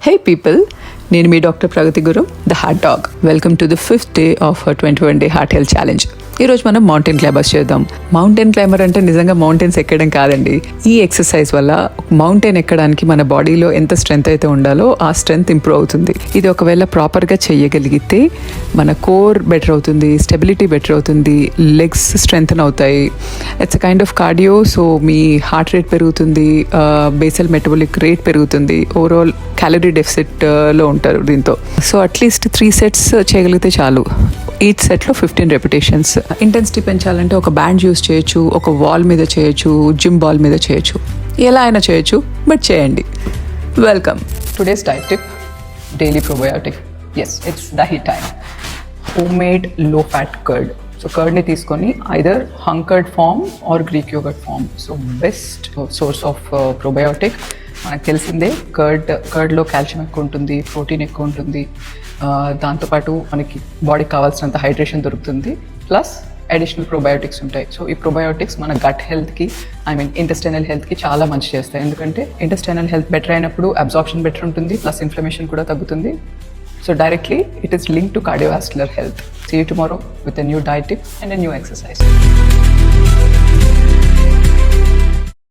Hey people, నేను మీ doctor Pragathi Guru the heart doc. Welcome to the 5th day of 21 day heart health challenge. ఈరోజు మనం mountain climbers చేద్దాం. Mountain climber అంటే నిజంగా మౌంటైన్స్ ఎక్కడం కాదండి. ఈ ఎక్సర్సైజ్ వల్ల మౌంటైన్ ఎక్కడానికి మన బాడీలో ఎంత స్ట్రెంత్ అయితే ఉండాలో ఆ స్ట్రెంత్ ఇంప్రూవ్ అవుతుంది. ఇది ఒకవేళ ప్రాపర్గా చేయగలిగితే మన కోర్ బెటర్ అవుతుంది, స్టెబిలిటీ బెటర్ అవుతుంది, లెగ్స్ స్ట్రెంగ్తన్ అవుతాయి. It's a kind of cardio. So me heart rate పెరుగుతుంది, బేసల్ మెటబాలిక్ రేట్ పెరుగుతుంది, ఓవరాల్ క్యాలరీ డెఫిసిట్లో ఉంటారు దీంతో. సో అట్లీస్ట్ 3 sets చేయగలిగితే చాలు. ఈచ్ సెట్లో 15 repetitions. ఇంటెన్సిటీ పెంచాలంటే ఒక బ్యాండ్ యూస్ చేయొచ్చు, ఒక వాల్ మీద చేయొచ్చు, జిమ్ బాల్ మీద చేయొచ్చు, ఎలా అయినా చేయొచ్చు, బట్ చేయండి. Welcome. Today's diet tip, daily probiotic. Yes, it's dahi time. Homemade low fat curd. So కర్డ్ని తీసుకొని either hung curd form or Greek yogurt form. So best source of probiotic. మనకు తెలిసిందే కర్డ్లో కాల్షియం ఎక్కువ ఉంటుంది, ప్రోటీన్ ఎక్కువ ఉంటుంది, దాంతోపాటు మనకి బాడీకి కావాల్సినంత హైడ్రేషన్ దొరుకుతుంది, ప్లస్ అడిషనల్ ప్రోబయోటిక్స్ ఉంటాయి. సో ఈ ప్రోబయోటిక్స్ మన గట్ హెల్త్కి, ఇంటెస్టైనల్ హెల్త్కి చాలా మంచి చేస్తాయి. ఎందుకంటే ఇంటెస్టైనల్ హెల్త్ బెటర్ అయినప్పుడు అబ్జార్ప్షన్ బెటర్ ఉంటుంది, ప్లస్ ఇన్ఫ్లమేషన్ కూడా తగ్గుతుంది. So directly it is linked to cardiovascular health. See you tomorrow with a new diet tip and a new exercise.